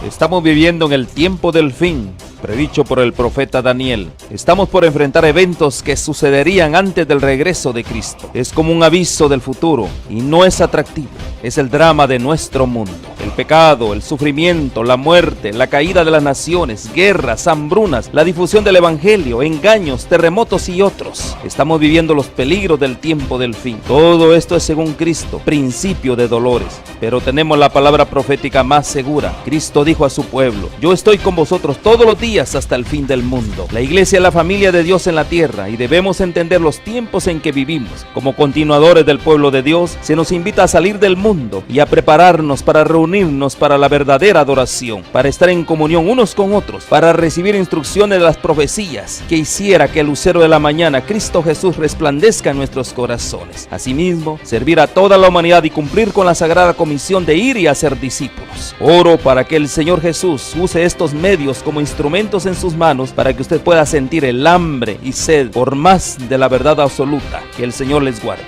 Estamos viviendo en el tiempo del fin, predicho por el profeta Daniel. Estamos por enfrentar eventos que sucederían antes del regreso de Cristo. Es como un aviso del futuro y no es atractivo. Es el drama de nuestro mundo. El pecado, el sufrimiento, la muerte, la caída de las naciones, guerras, hambrunas, la difusión del evangelio, engaños, terremotos y otros. Estamos viviendo los peligros del tiempo del fin. Todo esto es según Cristo, principio de dolores. Pero tenemos la palabra profética más segura. Cristo dijo a su pueblo: yo estoy con vosotros todos los días hasta el fin del mundo. La iglesia es la familia de Dios en la tierra y debemos entender los tiempos en que vivimos. Como continuadores del pueblo de Dios, se nos invita a salir del mundo y a prepararnos para reunirnos para la verdadera adoración, para estar en comunión unos con otros, para recibir instrucciones de las profecías que hiciera que el lucero de la mañana, Cristo Jesús, resplandezca en nuestros corazones. Asimismo, servir a toda la humanidad y cumplir con la sagrada comisión de ir y hacer discípulos. Oro para que el Señor Jesús use estos medios como instrumentos en sus manos para que usted pueda sentir el hambre y sed por más de la verdad absoluta. Que el Señor les guarde.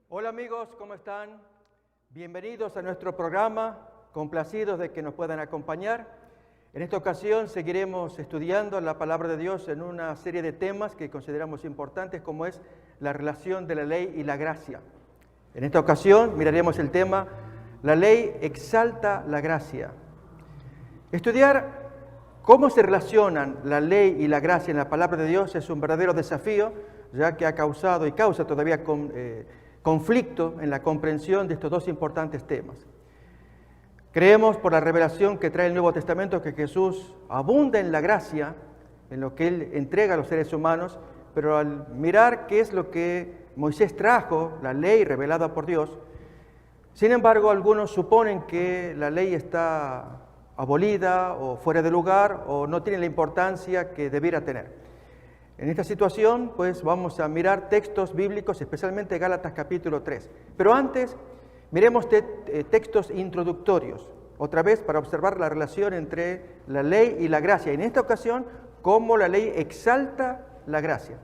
Hola amigos, ¿cómo están? Bienvenidos a nuestro programa, complacidos de que nos puedan acompañar. En esta ocasión seguiremos estudiando la palabra de Dios en una serie de temas que consideramos importantes, como es la relación de la ley y la gracia. En esta ocasión miraremos el tema: la ley exalta la gracia. Estudiar cómo se relacionan la ley y la gracia en la palabra de Dios es un verdadero desafío, ya que ha causado y causa todavía conflicto en la comprensión de estos dos importantes temas. Creemos por la revelación que trae el Nuevo Testamento que Jesús abunda en la gracia, en lo que Él entrega a los seres humanos, pero al mirar qué es lo que Moisés trajo, la ley revelada por Dios, sin embargo, algunos suponen que la ley está abolida o fuera de lugar o no tiene la importancia que debiera tener. En esta situación, pues vamos a mirar textos bíblicos, especialmente Gálatas capítulo 3. Pero antes, miremos textos introductorios, otra vez para observar la relación entre la ley y la gracia. En esta ocasión, cómo la ley exalta la gracia.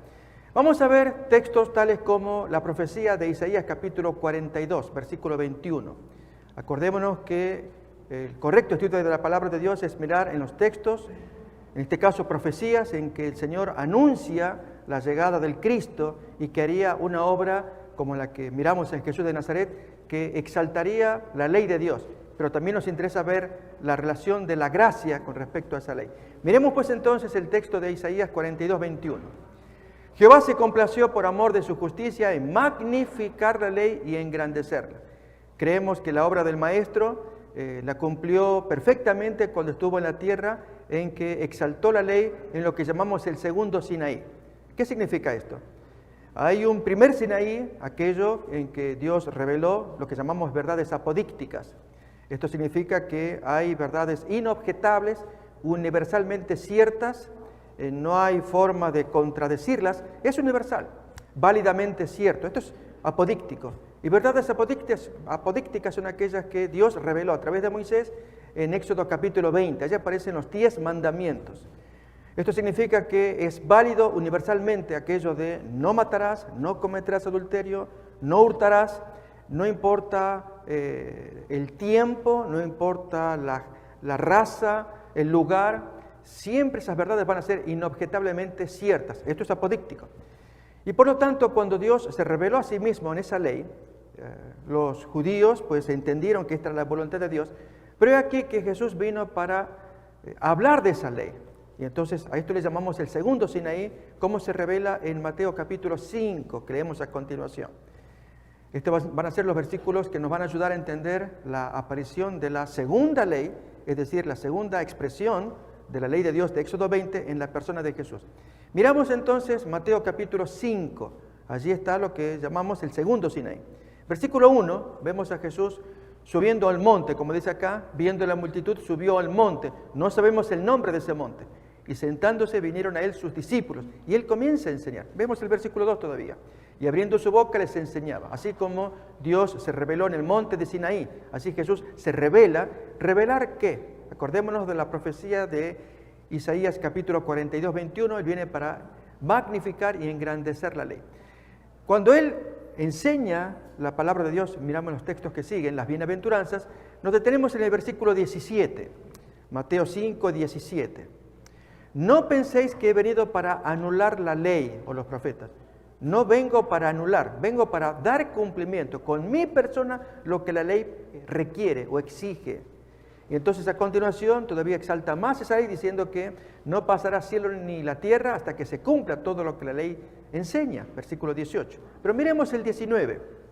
Vamos a ver textos tales como la profecía de Isaías capítulo 42, versículo 21. Acordémonos que el correcto estudio de la palabra de Dios es mirar en los textos, en este caso profecías, en que el Señor anuncia la llegada del Cristo y que haría una obra como la que miramos en Jesús de Nazaret, que exaltaría la ley de Dios. Pero también nos interesa ver la relación de la gracia con respecto a esa ley. Miremos pues entonces el texto de Isaías 42, 21. Jehová se complació por amor de su justicia en magnificar la ley y engrandecerla. Creemos que la obra del Maestro la cumplió perfectamente cuando estuvo en la tierra, en que exaltó la ley en lo que llamamos el segundo Sinaí. ¿Qué significa esto? Hay un primer Sinaí, aquello en que Dios reveló lo que llamamos verdades apodícticas. Esto significa que hay verdades inobjetables, universalmente ciertas, no hay forma de contradecirlas, es universal, válidamente cierto. Esto es apodíctico. Y verdades apodícticas son aquellas que Dios reveló a través de Moisés en Éxodo capítulo 20. Allí aparecen los 10 mandamientos. Esto significa que es válido universalmente aquello de no matarás, no cometerás adulterio, no hurtarás, no importa el tiempo, no importa la raza, el lugar. Siempre esas verdades van a ser inobjetablemente ciertas. Esto es apodíctico. Y por lo tanto, cuando Dios se reveló a sí mismo en esa ley, los judíos pues entendieron que esta era la voluntad de Dios, pero es aquí que Jesús vino para hablar de esa ley. Y entonces a esto le llamamos el segundo Sinaí, como se revela en Mateo capítulo 5, que leemos a continuación. Estos van a ser los versículos que nos van a ayudar a entender la aparición de la segunda ley, es decir, la segunda expresión de la ley de Dios de Éxodo 20 en la persona de Jesús. Miramos entonces Mateo capítulo 5, allí está lo que llamamos el segundo Sinaí. Versículo 1, vemos a Jesús subiendo al monte, como dice acá, viendo la multitud, subió al monte. No sabemos el nombre de ese monte. Y sentándose vinieron a él sus discípulos. Y él comienza a enseñar. Vemos el versículo 2 todavía. Y abriendo su boca les enseñaba. Así como Dios se reveló en el monte de Sinaí, así Jesús se revela. ¿Revelar qué? Acordémonos de la profecía de Isaías capítulo 42, 21. Él viene para magnificar y engrandecer la ley. Cuando él enseña la palabra de Dios, miramos los textos que siguen, las bienaventuranzas, nos detenemos en el versículo 17, Mateo 5, 17. No penséis que he venido para anular la ley o los profetas. No vengo para anular, vengo para dar cumplimiento con mi persona lo que la ley requiere o exige. Y entonces a continuación todavía exalta más esa ley diciendo que no pasará cielo ni la tierra hasta que se cumpla todo lo que la ley enseña, versículo 18. Pero miremos el 19.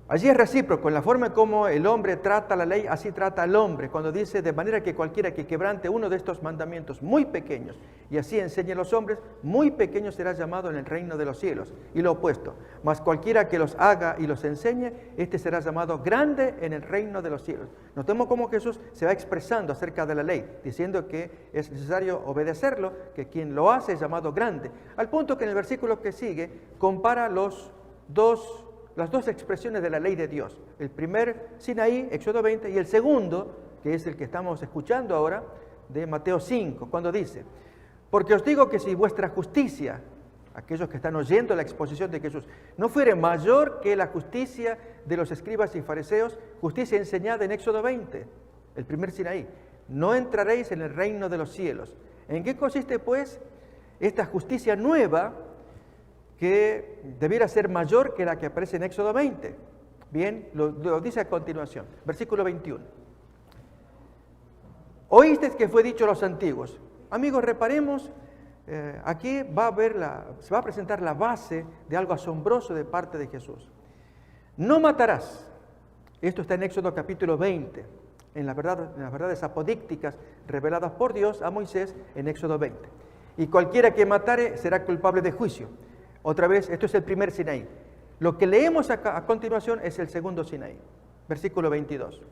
Allí es recíproco, en la forma como el hombre trata la ley, así trata al hombre, cuando dice, de manera que cualquiera que quebrante uno de estos mandamientos muy pequeños, y así enseñe a los hombres, muy pequeño será llamado en el reino de los cielos. Y lo opuesto, mas cualquiera que los haga y los enseñe, este será llamado grande en el reino de los cielos. Notemos cómo Jesús se va expresando acerca de la ley, diciendo que es necesario obedecerlo, que quien lo hace es llamado grande. Al punto que en el versículo que sigue, compara las dos expresiones de la ley de Dios. El primer, Sinaí, Éxodo 20, y el segundo, que es el que estamos escuchando ahora, de Mateo 5, cuando dice, porque os digo que si vuestra justicia, aquellos que están oyendo la exposición de Jesús, no fuere mayor que la justicia de los escribas y fariseos, justicia enseñada en Éxodo 20, el primer Sinaí, no entraréis en el reino de los cielos. ¿En qué consiste, pues, esta justicia nueva que debiera ser mayor que la que aparece en Éxodo 20? Bien, lo dice a continuación, versículo 21. Oísteis que fue dicho a los antiguos. Amigos, reparemos, aquí se va a presentar la base de algo asombroso de parte de Jesús. No matarás. Esto está en Éxodo capítulo 20, en las verdades apodícticas reveladas por Dios a Moisés en Éxodo 20. Y cualquiera que matare será culpable de juicio. Otra vez, esto es el primer Sinaí. Lo que leemos acá, a continuación es el segundo Sinaí, versículo 22.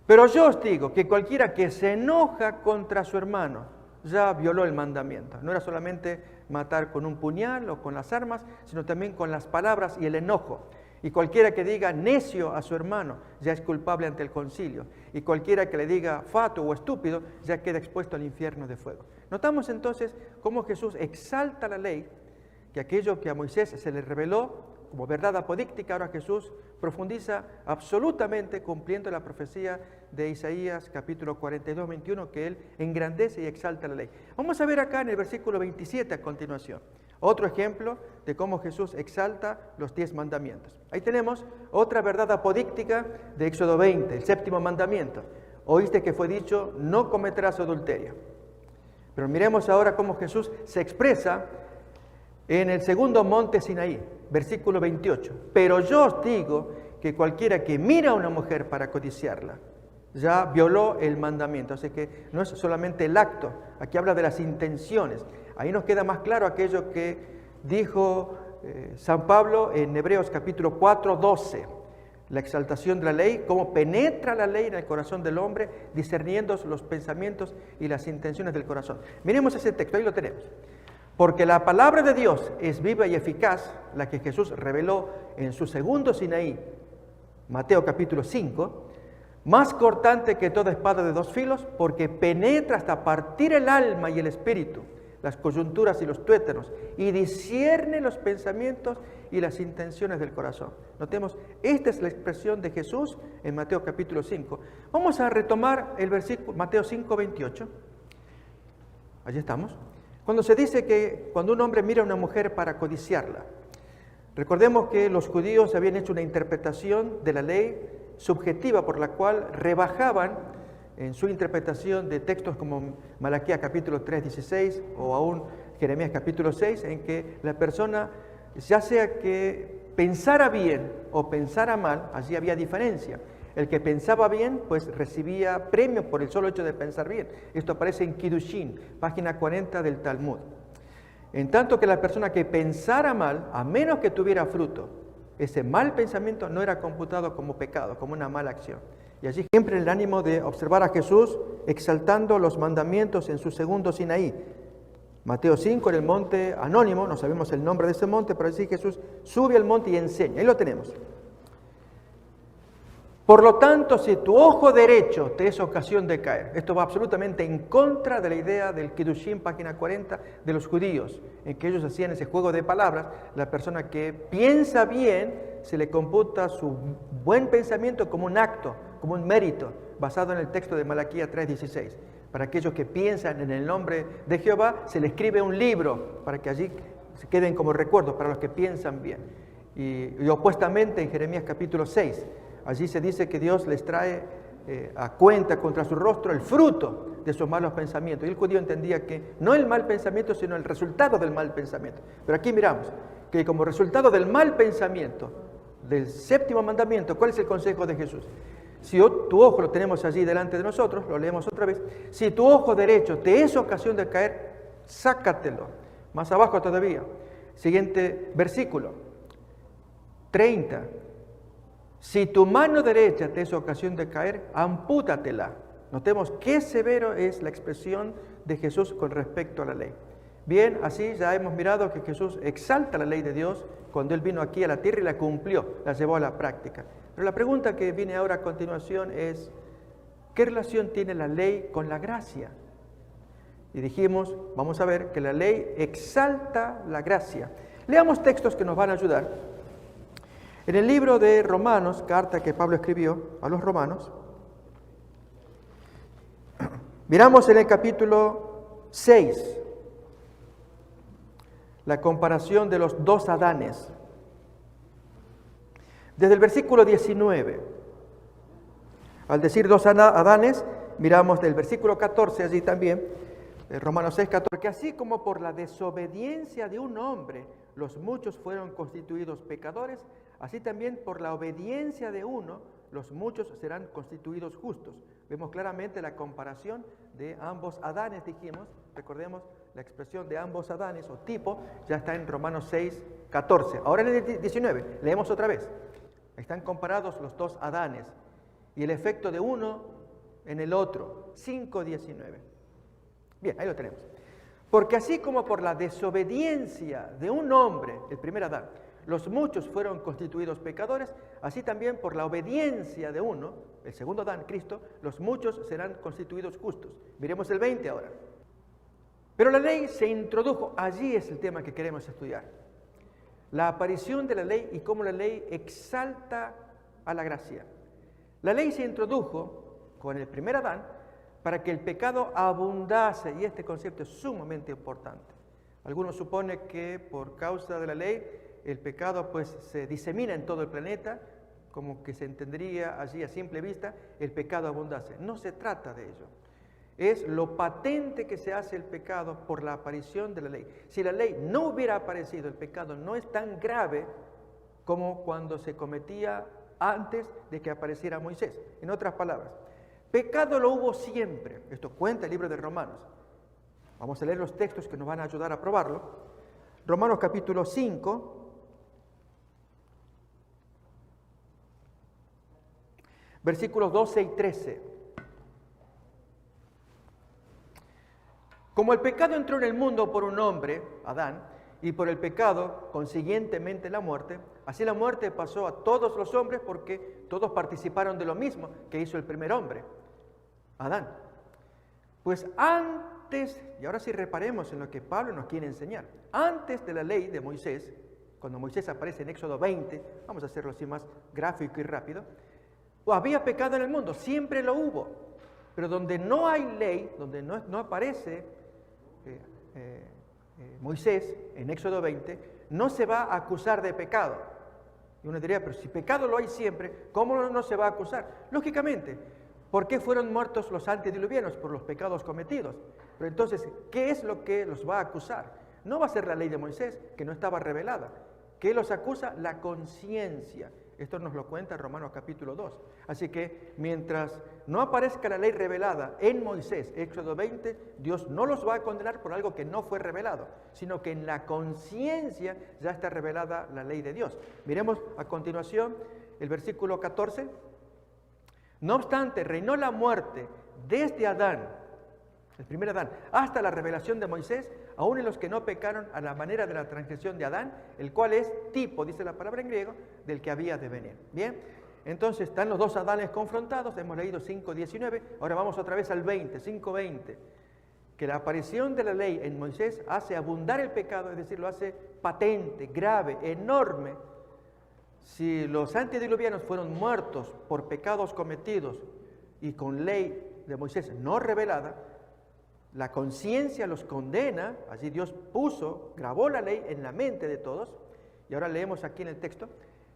Pero yo os digo que cualquiera que se enoja contra su hermano ya violó el mandamiento. No era solamente matar con un puñal o con las armas, sino también con las palabras y el enojo. Y cualquiera que diga necio a su hermano ya es culpable ante el concilio. Y cualquiera que le diga fatuo o estúpido ya queda expuesto al infierno de fuego. Notamos entonces cómo Jesús exalta la ley, que aquello que a Moisés se le reveló como verdad apodíctica, ahora Jesús profundiza absolutamente cumpliendo la profecía de Isaías capítulo 42, 21, que Él engrandece y exalta la ley. Vamos a ver acá en el versículo 27 a continuación, otro ejemplo de cómo Jesús exalta los 10 mandamientos. Ahí tenemos otra verdad apodíctica de Éxodo 20, el séptimo mandamiento. Oíste que fue dicho, no cometerás adulterio. Pero miremos ahora cómo Jesús se expresa en el segundo monte Sinaí, versículo 28. Pero yo os digo que cualquiera que mira a una mujer para codiciarla, ya violó el mandamiento. Así que no es solamente el acto, aquí habla de las intenciones. Ahí nos queda más claro aquello que dijo San Pablo en Hebreos capítulo 4, 12. La exaltación de la ley, cómo penetra la ley en el corazón del hombre, discerniendo los pensamientos y las intenciones del corazón. Miremos ese texto, ahí lo tenemos. Porque la palabra de Dios es viva y eficaz, la que Jesús reveló en su segundo Sinaí, Mateo capítulo 5, más cortante que toda espada de dos filos, porque penetra hasta partir el alma y el espíritu, las coyunturas y los tuétanos, y discierne los pensamientos y las intenciones del corazón. Notemos, esta es la expresión de Jesús en Mateo capítulo 5. Vamos a retomar el versículo, Mateo 5, 28. Allí estamos. Cuando se dice que cuando un hombre mira a una mujer para codiciarla, recordemos que los judíos habían hecho una interpretación de la ley subjetiva por la cual rebajaban en su interpretación de textos como Malaquías capítulo 3, 16 o aún Jeremías capítulo 6, en que la persona, ya sea que pensara bien o pensara mal, allí había diferencia. El que pensaba bien, pues recibía premio por el solo hecho de pensar bien. Esto aparece en Kiddushin, página 40 del Talmud. En tanto que la persona que pensara mal, a menos que tuviera fruto, ese mal pensamiento no era computado como pecado, como una mala acción. Y allí siempre el ánimo de observar a Jesús exaltando los mandamientos en su segundo Sinaí. Mateo 5, en el monte anónimo, no sabemos el nombre de ese monte, pero así Jesús sube al monte y enseña. Ahí lo tenemos. Por lo tanto, si tu ojo derecho te es ocasión de caer, esto va absolutamente en contra de la idea del Kiddushin, página 40, de los judíos, en que ellos hacían ese juego de palabras. La persona que piensa bien, se le computa su buen pensamiento como un acto, como un mérito, basado en el texto de Malaquías 3:16. Para aquellos que piensan en el nombre de Jehová, se le escribe un libro, para que allí se queden como recuerdos para los que piensan bien. Y opuestamente en Jeremías capítulo 6, allí se dice que Dios les trae a cuenta contra su rostro el fruto de sus malos pensamientos. Y el judío entendía que no el mal pensamiento, sino el resultado del mal pensamiento. Pero aquí miramos que como resultado del mal pensamiento, del séptimo mandamiento, ¿cuál es el consejo de Jesús? Si tu ojo, lo tenemos allí delante de nosotros, lo leemos otra vez, si tu ojo derecho te es ocasión de caer, sácatelo. Más abajo todavía, siguiente versículo, 30. Si tu mano derecha te es ocasión de caer, ampútatela. Notemos qué severo es la expresión de Jesús con respecto a la ley. Bien, así ya hemos mirado que Jesús exalta la ley de Dios cuando Él vino aquí a la tierra y la cumplió, la llevó a la práctica. Pero la pregunta que viene ahora a continuación es, ¿qué relación tiene la ley con la gracia? Y dijimos, vamos a ver que la ley exalta la gracia. Leamos textos que nos van a ayudar. En el libro de Romanos, carta que Pablo escribió a los romanos, miramos en el capítulo 6 la comparación de los dos Adanes. Desde el versículo 19, al decir dos Adanes, miramos del versículo 14 allí también, Romanos 6, 14, que así como por la desobediencia de un hombre los muchos fueron constituidos pecadores, así también por la obediencia de uno los muchos serán constituidos justos. Vemos claramente la comparación de ambos Adanes, dijimos, recordemos la expresión de ambos Adanes o tipo, ya está en Romanos 6, 14. Ahora en el 19, leemos otra vez. Están comparados los dos Adanes y el efecto de uno en el otro, 5:19. Bien, ahí lo tenemos. Porque así como por la desobediencia de un hombre, el primer Adán, los muchos fueron constituidos pecadores, así también por la obediencia de uno, el segundo Adán, Cristo, los muchos serán constituidos justos. Miremos el 20 ahora. Pero la ley se introdujo, allí es el tema que queremos estudiar. La aparición de la ley y cómo la ley exalta a la gracia. La ley se introdujo con el primer Adán para que el pecado abundase, y este concepto es sumamente importante. Algunos suponen que por causa de la ley el pecado pues se disemina en todo el planeta, como que se entendería allí a simple vista, el pecado abundase. No se trata de ello. Es lo patente que se hace el pecado por la aparición de la ley. Si la ley no hubiera aparecido, el pecado no es tan grave como cuando se cometía antes de que apareciera Moisés. En otras palabras, pecado lo hubo siempre. Esto cuenta el libro de Romanos. Vamos a leer los textos que nos van a ayudar a probarlo. Romanos capítulo 5, versículos 12 y 13. Como el pecado entró en el mundo por un hombre, Adán, y por el pecado, consiguientemente la muerte, así la muerte pasó a todos los hombres porque todos participaron de lo mismo que hizo el primer hombre, Adán. Pues antes, y ahora sí reparemos en lo que Pablo nos quiere enseñar, antes de la ley de Moisés, cuando Moisés aparece en Éxodo 20, vamos a hacerlo así más gráfico y rápido, había pecado en el mundo, siempre lo hubo, pero donde no hay ley, donde no aparece Moisés en Éxodo 20, no se va a acusar de pecado. Y uno diría, pero si pecado lo hay siempre, ¿cómo no se va a acusar? Lógicamente, ¿por qué fueron muertos los antediluvianos? Por los pecados cometidos. Pero entonces, ¿qué es lo que los va a acusar? No va a ser la ley de Moisés, que no estaba revelada. ¿Qué los acusa? La conciencia. Esto nos lo cuenta Romanos capítulo 2. Así que mientras no aparezca la ley revelada en Moisés, Éxodo 20, Dios no los va a condenar por algo que no fue revelado, sino que en la conciencia ya está revelada la ley de Dios. Miremos a continuación el versículo 14. No obstante, reinó la muerte desde Adán, el primer Adán, hasta la revelación de Moisés, aún en los que no pecaron a la manera de la transgresión de Adán, el cual es tipo, dice la palabra en griego, del que había de venir. Bien, Entonces están los dos Adanes confrontados, hemos leído 5:19, ahora vamos otra vez al 20, 5:20, que la aparición de la ley en Moisés hace abundar el pecado, es decir, lo hace patente, grave, enorme. Si los antediluvianos fueron muertos por pecados cometidos y con ley de Moisés no revelada, la conciencia los condena, así Dios grabó la ley en la mente de todos, y ahora leemos aquí en el texto,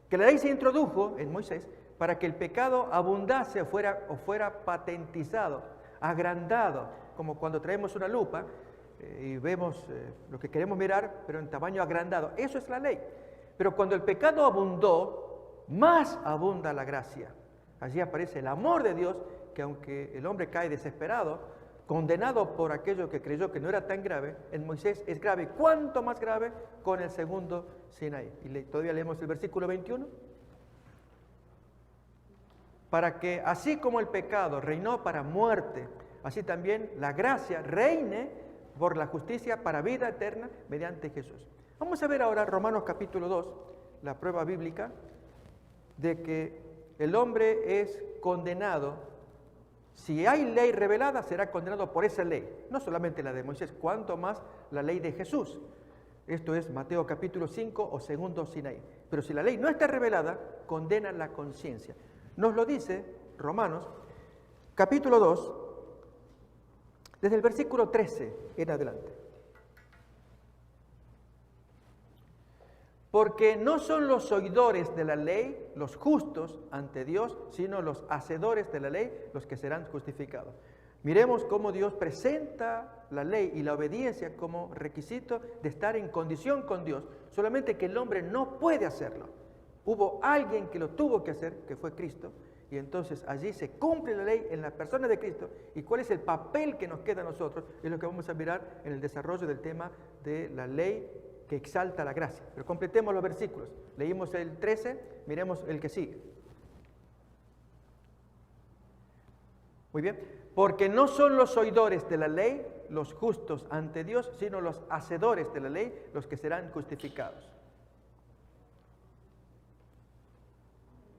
que la ley se introdujo en Moisés para que el pecado abundase o fuera patentizado, agrandado, como cuando traemos una lupa y vemos lo que queremos mirar, pero en tamaño agrandado. Eso es la ley. Pero cuando el pecado abundó, más abunda la gracia. Allí aparece el amor de Dios, que aunque el hombre cae desesperado, condenado por aquello que creyó que no era tan grave, en Moisés es grave. ¿Cuánto más grave con el segundo Sinaí? Y todavía leemos el versículo 21. Para que así como el pecado reinó para muerte, así también la gracia reine por la justicia para vida eterna mediante Jesús. Vamos a ver ahora Romanos capítulo 2, la prueba bíblica de que el hombre es condenado. Si hay ley revelada, será condenado por esa ley. No solamente la de Moisés, cuanto más la ley de Jesús. Esto es Mateo capítulo 5 o segundo Sinaí. Pero si la ley no está revelada, condena la conciencia. Nos lo dice Romanos capítulo 2, desde el versículo 13 en adelante. Porque no son los oidores de la ley los justos ante Dios, sino los hacedores de la ley los que serán justificados. Miremos cómo Dios presenta la ley y la obediencia como requisito de estar en condición con Dios, solamente que el hombre no puede hacerlo. Hubo alguien que lo tuvo que hacer, que fue Cristo, y entonces allí se cumple la ley en la persona de Cristo. ¿Y cuál es el papel que nos queda a nosotros? Es lo que vamos a mirar en el desarrollo del tema de la ley que exalta la gracia. Pero completemos los versículos. Leímos el 13, miremos el que sigue. Muy bien. Porque no son los oidores de la ley los justos ante Dios, sino los hacedores de la ley los que serán justificados.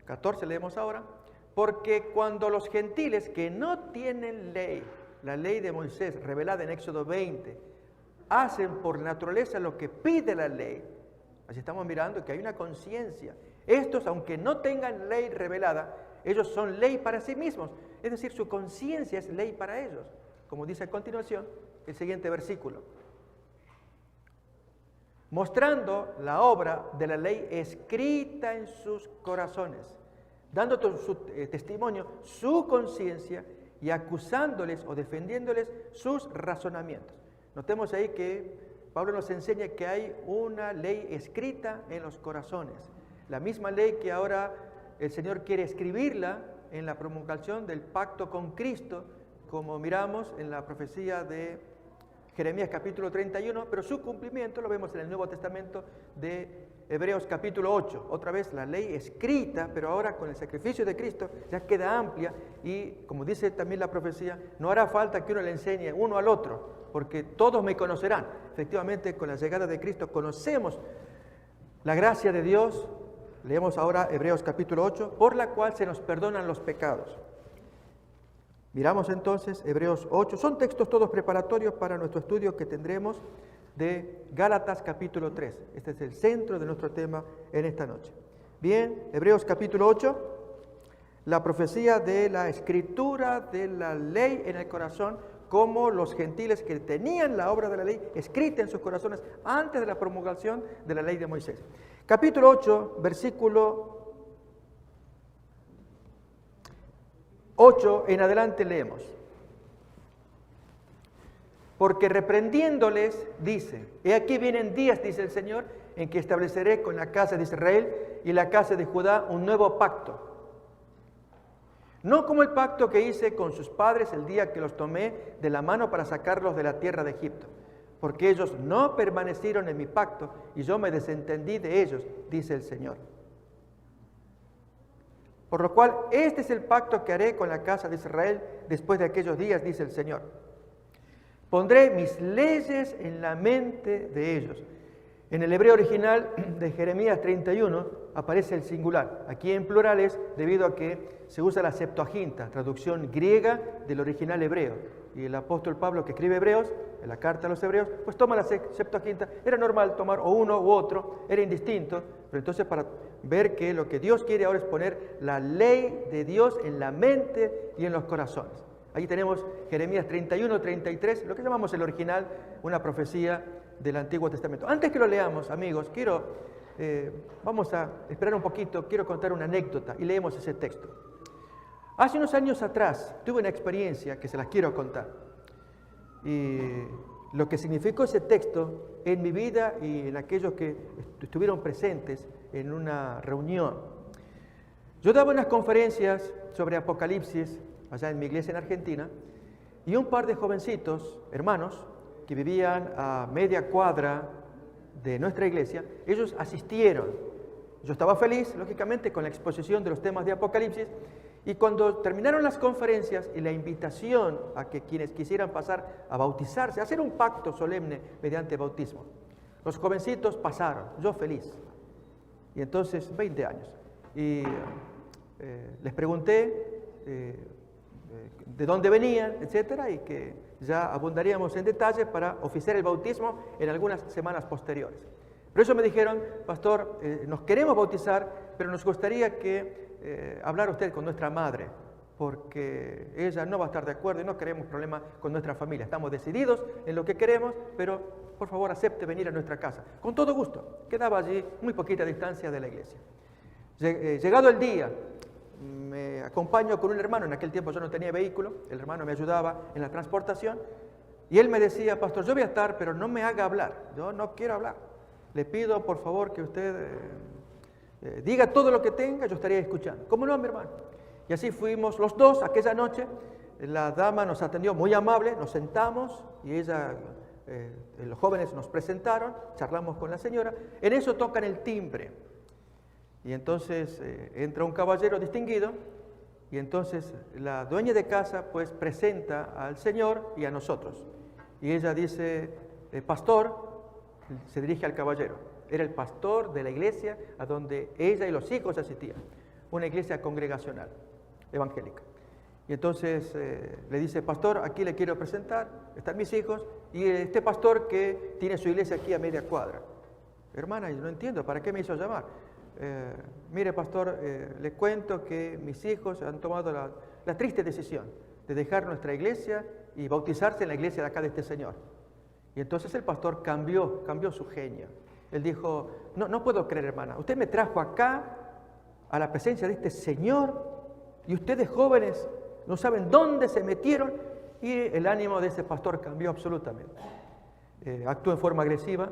14 leemos ahora. Porque cuando los gentiles que no tienen ley, la ley de Moisés revelada en Éxodo 20, hacen por naturaleza lo que pide la ley, así estamos mirando que hay una conciencia. Estos, aunque no tengan ley revelada, ellos son ley para sí mismos, es decir, su conciencia es ley para ellos, como dice a continuación el siguiente versículo. Mostrando la obra de la ley escrita en sus corazones, dando su testimonio, su conciencia y acusándoles o defendiéndoles sus razonamientos. Notemos ahí que Pablo nos enseña que hay una ley escrita en los corazones. La misma ley que ahora el Señor quiere escribirla en la promulgación del pacto con Cristo, como miramos en la profecía de Jeremías capítulo 31, pero su cumplimiento lo vemos en el Nuevo Testamento de Hebreos capítulo 8. Otra vez la ley escrita, pero ahora con el sacrificio de Cristo ya queda amplia y, como dice también la profecía, no hará falta que uno le enseñe uno al otro, porque todos me conocerán. Efectivamente, con la llegada de Cristo conocemos la gracia de Dios. Leemos ahora Hebreos capítulo 8, por la cual se nos perdonan los pecados. Miramos entonces Hebreos 8. Son textos todos preparatorios para nuestro estudio que tendremos de Gálatas capítulo 3. Este es el centro de nuestro tema en esta noche. Bien, Hebreos capítulo 8, la profecía de la escritura de la ley en el corazón, como los gentiles que tenían la obra de la ley escrita en sus corazones antes de la promulgación de la ley de Moisés. Capítulo 8, versículo 8 en adelante leemos. Porque reprendiéndoles, dice, he aquí vienen días, dice el Señor, en que estableceré con la casa de Israel y la casa de Judá un nuevo pacto. No como el pacto que hice con sus padres el día que los tomé de la mano para sacarlos de la tierra de Egipto, porque ellos no permanecieron en mi pacto y yo me desentendí de ellos, dice el Señor. Por lo cual, este es el pacto que haré con la casa de Israel después de aquellos días, dice el Señor. Pondré mis leyes en la mente de ellos En el hebreo original de Jeremías 31 aparece el singular. Aquí en plural es debido a que se usa la Septuaginta, traducción griega del original hebreo. Y el apóstol Pablo, que escribe Hebreos, en la carta a los Hebreos, pues toma la Septuaginta. Era normal tomar o uno u otro, era indistinto. Pero entonces para ver que lo que Dios quiere ahora es poner la ley de Dios en la mente y en los corazones. Ahí tenemos Jeremías 31, 33, lo que llamamos el original, una profecía del Antiguo Testamento. Antes que lo leamos, amigos, vamos a esperar un poquito, quiero contar una anécdota y leemos ese texto. Hace unos años atrás tuve una experiencia que se las quiero contar. Y lo que significó ese texto en mi vida y en aquellos que estuvieron presentes en una reunión. Yo daba unas conferencias sobre Apocalipsis allá en mi iglesia en Argentina y un par de jovencitos, hermanos, que vivían a media cuadra de nuestra iglesia, ellos asistieron. Yo estaba feliz, lógicamente, con la exposición de los temas de Apocalipsis, y cuando terminaron las conferencias y la invitación a que quienes quisieran pasar a bautizarse, a hacer un pacto solemne mediante bautismo, los jovencitos pasaron, yo feliz. Y entonces, 20 años. Y les pregunté de dónde venían, etcétera, y que ya abundaríamos en detalle para oficiar el bautismo en algunas semanas posteriores. Por eso me dijeron, pastor, nos queremos bautizar, pero nos gustaría que hablara usted con nuestra madre, porque ella no va a estar de acuerdo y no queremos problemas con nuestra familia. Estamos decididos en lo que queremos, pero por favor acepte venir a nuestra casa. Con todo gusto. Quedaba allí muy poquita distancia de la iglesia. Llegado el día, me acompaño con un hermano. En aquel tiempo yo no tenía vehículo, el hermano me ayudaba en la transportación, y él me decía, pastor, yo voy a estar, pero no me haga hablar, yo no quiero hablar. Le pido por favor que usted diga todo lo que tenga, yo estaría escuchando. ¿Cómo no, mi hermano? Y así fuimos los dos aquella noche. La dama nos atendió muy amable, nos sentamos y ella, los jóvenes nos presentaron, charlamos con la señora. En eso tocan el timbre. Y entonces entra un caballero distinguido y entonces la dueña de casa pues presenta al señor y a nosotros. Y ella dice, pastor, se dirige al caballero. Era el pastor de la iglesia a donde ella y los hijos asistían, una iglesia congregacional, evangélica. Y entonces le dice, pastor, aquí le quiero presentar, están mis hijos, y este pastor que tiene su iglesia aquí a media cuadra. Hermana, yo no entiendo, ¿para qué me hizo llamar? Mire, pastor, le cuento que mis hijos han tomado la triste decisión de dejar nuestra iglesia y bautizarse en la iglesia de acá de este señor. Y entonces el pastor cambió su genio. Él dijo, no puedo creer, hermana, usted me trajo acá a la presencia de este señor y ustedes jóvenes no saben dónde se metieron, y el ánimo de ese pastor cambió absolutamente. Actuó en forma agresiva,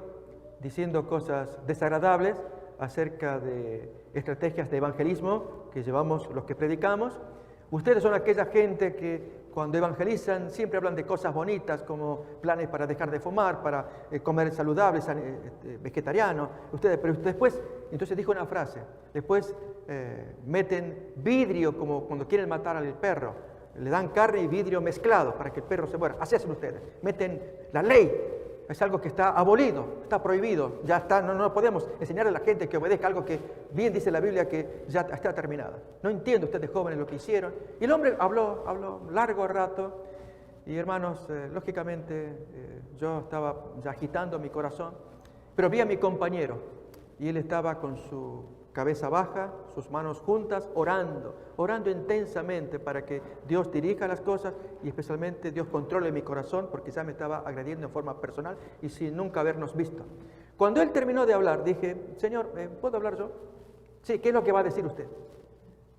diciendo cosas desagradables acerca de estrategias de evangelismo que llevamos los que predicamos. Ustedes son aquella gente que cuando evangelizan siempre hablan de cosas bonitas como planes para dejar de fumar, para comer saludable, vegetariano. Pero después, entonces dijo una frase, después meten vidrio como cuando quieren matar al perro. Le dan carne y vidrio mezclado para que el perro se muera. Así hacen ustedes. Meten la ley. Es algo que está abolido, está prohibido. Ya está, no podemos enseñar a la gente que obedezca algo que bien dice la Biblia que ya está terminada. No entiendo ustedes jóvenes lo que hicieron. Y el hombre habló largo rato. Y hermanos, lógicamente yo estaba ya agitando mi corazón. Pero vi a mi compañero y él estaba con su cabeza baja, sus manos juntas, orando intensamente para que Dios dirija las cosas y especialmente Dios controle mi corazón, porque ya me estaba agrediendo en forma personal y sin nunca habernos visto. Cuando él terminó de hablar, dije, Señor, ¿puedo hablar yo? Sí, ¿qué es lo que va a decir usted?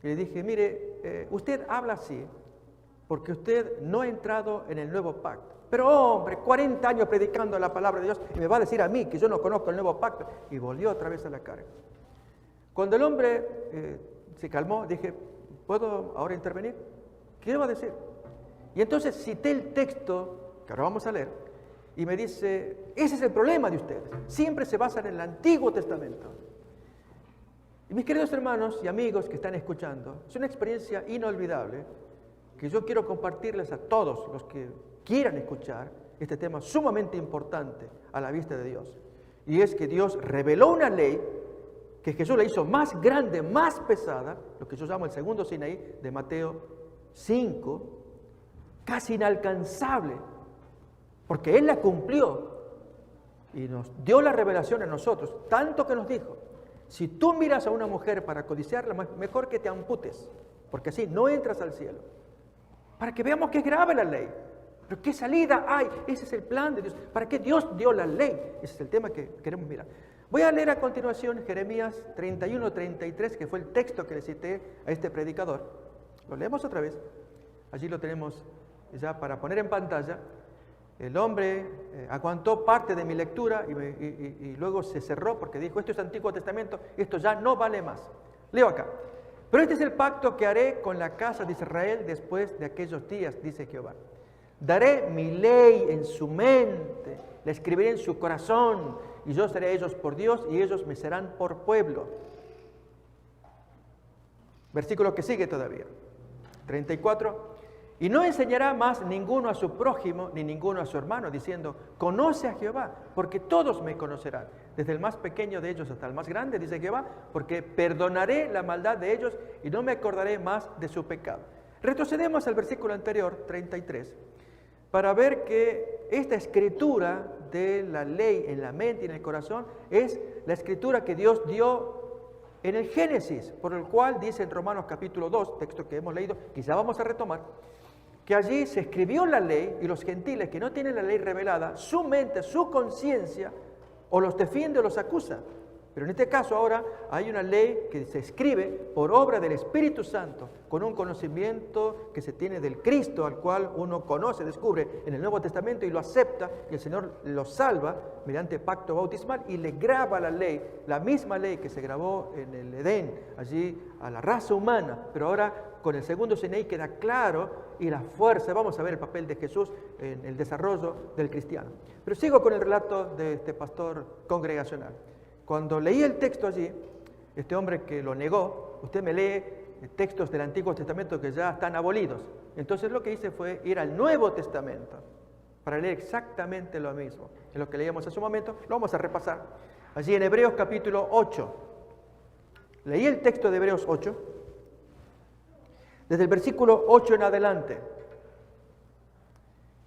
Y le dije, mire, usted habla así porque usted no ha entrado en el nuevo pacto. Pero hombre, 40 años predicando la palabra de Dios y me va a decir a mí que yo no conozco el nuevo pacto. Y volvió otra vez a la carga. Cuando el hombre se calmó, dije, ¿puedo ahora intervenir? ¿Qué le va a decir? Y entonces cité el texto, que ahora vamos a leer, y me dice, ese es el problema de ustedes. Siempre se basan en el Antiguo Testamento. Y mis queridos hermanos y amigos que están escuchando, es una experiencia inolvidable que yo quiero compartirles a todos los que quieran escuchar este tema sumamente importante a la vista de Dios. Y es que Dios reveló una ley que Jesús la hizo más grande, más pesada, lo que yo llamo el segundo Sinaí de Mateo 5, casi inalcanzable, porque Él la cumplió y nos dio la revelación a nosotros, tanto que nos dijo, si tú miras a una mujer para codiciarla, mejor que te amputes, porque así no entras al cielo. Para que veamos que es grave la ley. Pero ¿qué salida hay? Ese es el plan de Dios. ¿Para qué Dios dio la ley? Ese es el tema que queremos mirar. Voy a leer a continuación Jeremías 31-33, que fue el texto que le cité a este predicador. Lo leemos otra vez. Allí lo tenemos ya para poner en pantalla. El hombre aguantó parte de mi lectura y luego se cerró porque dijo, esto es Antiguo Testamento, esto ya no vale más. Leo acá. Pero este es el pacto que haré con la casa de Israel después de aquellos días, dice Jehová. Daré mi ley en su mente, la escribiré en su corazón, y yo seré a ellos por Dios, y ellos me serán por pueblo. Versículo que sigue todavía, 34. Y no enseñará más ninguno a su prójimo, ni ninguno a su hermano, diciendo, conoce a Jehová, porque todos me conocerán, desde el más pequeño de ellos hasta el más grande, dice Jehová, porque perdonaré la maldad de ellos, y no me acordaré más de su pecado. Retrocedemos al versículo anterior, 33, para ver que esta escritura de la ley en la mente y en el corazón es la escritura que Dios dio en el Génesis, por el cual dice en Romanos capítulo 2, texto que hemos leído, quizá vamos a retomar, que allí se escribió la ley y los gentiles que no tienen la ley revelada, su mente, su conciencia, o los defiende o los acusa. Pero en este caso ahora hay una ley que se escribe por obra del Espíritu Santo, con un conocimiento que se tiene del Cristo, al cual uno conoce, descubre en el Nuevo Testamento y lo acepta, y el Señor lo salva mediante pacto bautismal y le graba la ley, la misma ley que se grabó en el Edén, allí a la raza humana, pero ahora con el segundo Sinaí queda claro y la fuerza, vamos a ver el papel de Jesús en el desarrollo del cristiano. Pero sigo con el relato de este pastor congregacional. Cuando leí el texto allí, este hombre que lo negó, usted me lee textos del Antiguo Testamento que ya están abolidos. Entonces lo que hice fue ir al Nuevo Testamento para leer exactamente lo mismo. En lo que leíamos hace un momento, lo vamos a repasar. Allí en Hebreos capítulo 8. Leí el texto de Hebreos 8, desde el versículo 8 en adelante.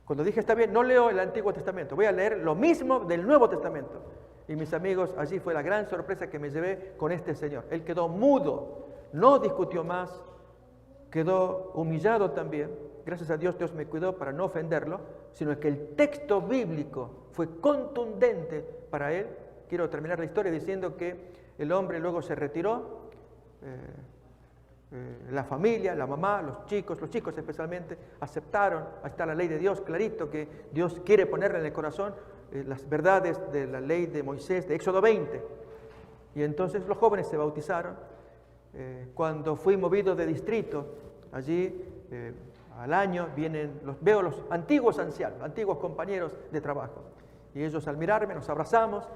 Cuando dije está bien, no leo el Antiguo Testamento, voy a leer lo mismo del Nuevo Testamento. Y mis amigos, allí fue la gran sorpresa que me llevé con este señor. Él quedó mudo, no discutió más, quedó humillado también. Gracias a Dios, Dios me cuidó para no ofenderlo, sino que el texto bíblico fue contundente para él. Quiero terminar la historia diciendo que el hombre luego se retiró, la familia, la mamá, los chicos especialmente, aceptaron, ahí está la ley de Dios, clarito que Dios quiere ponerle en el corazón las verdades de la ley de Moisés, de Éxodo 20. Y entonces los jóvenes se bautizaron. Cuando fui movido de distrito, allí al año veo los antiguos ancianos, antiguos compañeros de trabajo. Y ellos al mirarme nos abrazamos.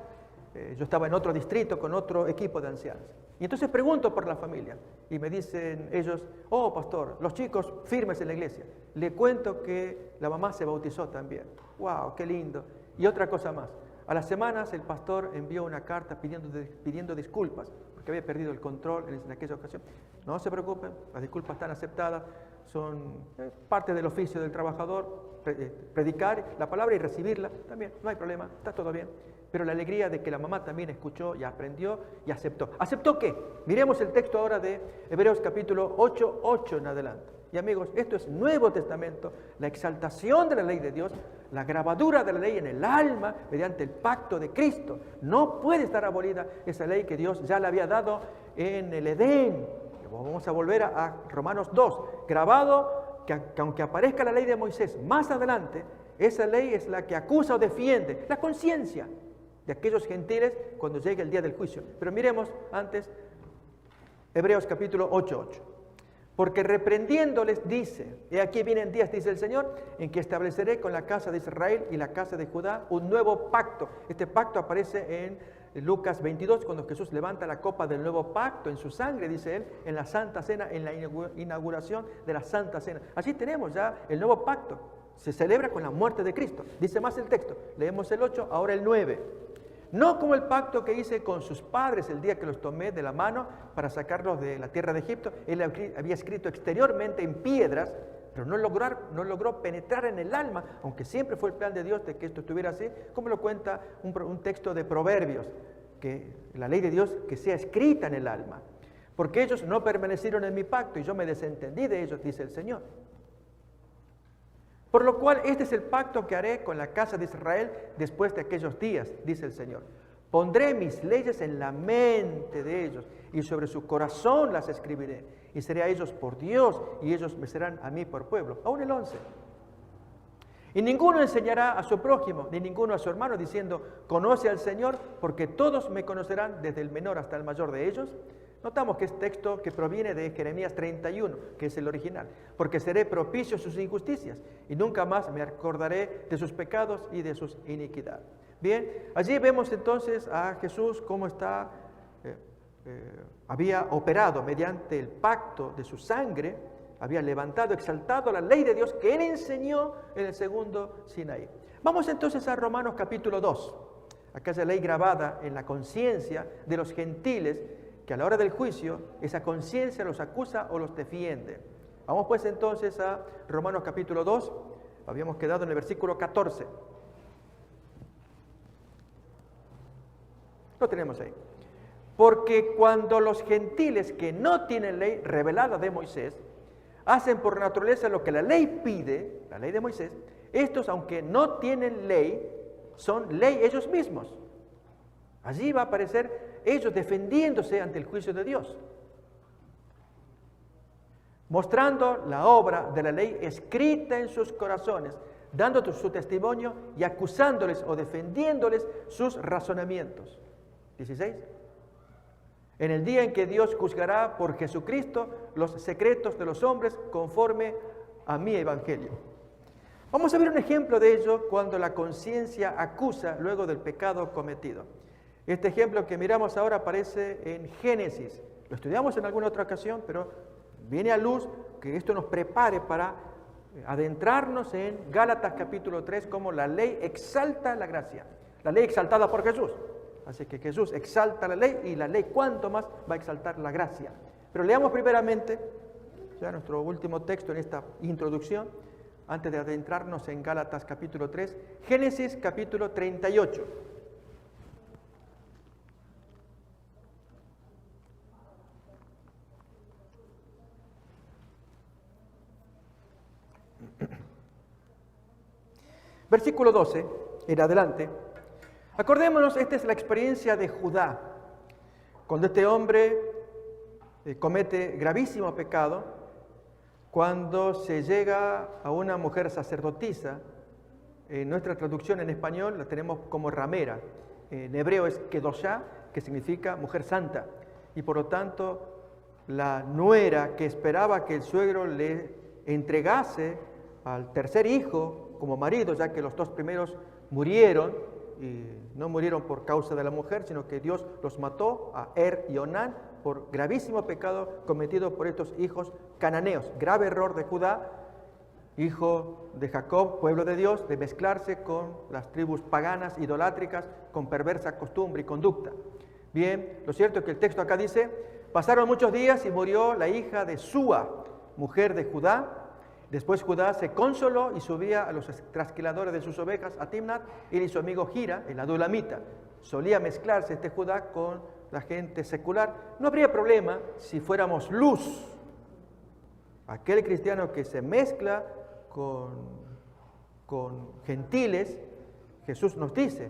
Yo estaba en otro distrito con otro equipo de ancianos. Y entonces pregunto por la familia y me dicen ellos, oh pastor, los chicos firmes en la iglesia. Le cuento que la mamá se bautizó también. ¡Wow! ¡Qué lindo! Y otra cosa más, a las semanas el pastor envió una carta pidiendo disculpas porque había perdido el control en aquella ocasión. No se preocupen, las disculpas están aceptadas, son parte del oficio del trabajador, predicar la palabra y recibirla también, no hay problema, está todo bien. Pero la alegría de que la mamá también escuchó y aprendió y aceptó. ¿Aceptó qué? Miremos el texto ahora de Hebreos capítulo 8 en adelante. Y amigos, esto es Nuevo Testamento, la exaltación de la ley de Dios, la grabadura de la ley en el alma mediante el pacto de Cristo. No puede estar abolida esa ley que Dios ya le había dado en el Edén. Vamos a volver a Romanos 2, grabado que aunque aparezca la ley de Moisés más adelante, esa ley es la que acusa o defiende la conciencia de aquellos gentiles cuando llegue el día del juicio. Pero miremos antes Hebreos capítulo 8. Porque reprendiéndoles dice, he aquí vienen días, dice el Señor, en que estableceré con la casa de Israel y la casa de Judá un nuevo pacto. Este pacto aparece en Lucas 22, cuando Jesús levanta la copa del nuevo pacto en su sangre, dice él, en la Santa Cena, en la inauguración de la Santa Cena. Allí tenemos ya el nuevo pacto. Se celebra con la muerte de Cristo. Dice más el texto. Leemos el 8, ahora el 9. No como el pacto que hice con sus padres el día que los tomé de la mano para sacarlos de la tierra de Egipto. Él había escrito exteriormente en piedras, pero no logró penetrar en el alma, aunque siempre fue el plan de Dios de que esto estuviera así, como lo cuenta un texto de Proverbios, que la ley de Dios que sea escrita en el alma. Porque ellos no permanecieron en mi pacto y yo me desentendí de ellos, dice el Señor. Por lo cual, este es el pacto que haré con la casa de Israel después de aquellos días, dice el Señor. Pondré mis leyes en la mente de ellos y sobre su corazón las escribiré. Y seré a ellos por Dios y ellos me serán a mí por pueblo. Aún el 11. Y ninguno enseñará a su prójimo, ni ninguno a su hermano, diciendo, conoce al Señor, porque todos me conocerán, desde el menor hasta el mayor de ellos. Notamos que es texto que proviene de Jeremías 31, que es el original. Porque seré propicio a sus injusticias y nunca más me acordaré de sus pecados y de sus iniquidades. Bien, allí vemos entonces a Jesús cómo había operado mediante el pacto de su sangre, había levantado, exaltado la ley de Dios que Él enseñó en el segundo Sinaí. Vamos entonces a Romanos capítulo 2, aquella ley grabada en la conciencia de los gentiles, que a la hora del juicio esa conciencia los acusa o los defiende. Vamos pues entonces a Romanos capítulo 2, habíamos quedado en el versículo 14. Lo tenemos ahí. Porque cuando los gentiles que no tienen ley revelada de Moisés, hacen por naturaleza lo que la ley pide, la ley de Moisés, estos, aunque no tienen ley, son ley ellos mismos. Allí va a aparecer ellos defendiéndose ante el juicio de Dios, mostrando la obra de la ley escrita en sus corazones, dando su testimonio y acusándoles o defendiéndoles sus razonamientos. 16. En el día en que Dios juzgará por Jesucristo los secretos de los hombres conforme a mi evangelio. Vamos a ver un ejemplo de ello cuando la conciencia acusa luego del pecado cometido. Este ejemplo que miramos ahora aparece en Génesis. Lo estudiamos en alguna otra ocasión, pero viene a luz que esto nos prepare para adentrarnos en Gálatas capítulo 3, como la ley exalta la gracia. La ley exaltada por Jesús. Así que Jesús exalta la ley y la ley cuánto más va a exaltar la gracia. Pero leamos primeramente ya nuestro último texto en esta introducción, antes de adentrarnos en Gálatas capítulo 3, Génesis capítulo 38. Versículo 12, en adelante. Acordémonos, esta es la experiencia de Judá. Cuando este hombre comete gravísimo pecado, cuando se llega a una mujer sacerdotisa, en nuestra traducción en español la tenemos como ramera. En hebreo es kedoshá, que significa mujer santa. Y por lo tanto, la nuera que esperaba que el suegro le entregase al tercer hijo como marido, ya que los dos primeros murieron, y no murieron por causa de la mujer, sino que Dios los mató a y Onán por gravísimo pecado cometido por estos hijos cananeos. Grave error de Judá, hijo de Jacob, pueblo de Dios, de mezclarse con las tribus paganas, idolátricas, con perversa costumbre y conducta. Bien, lo cierto es que el texto acá dice, pasaron muchos días y murió la hija de Súa, mujer de Judá. Después Judá se consoló y subía a los trasquiladores de sus ovejas a Timnat, él y su amigo Gira, el adulamita. Solía mezclarse este Judá con la gente secular. No habría problema si fuéramos luz. Aquel cristiano que se mezcla con gentiles, Jesús nos dice,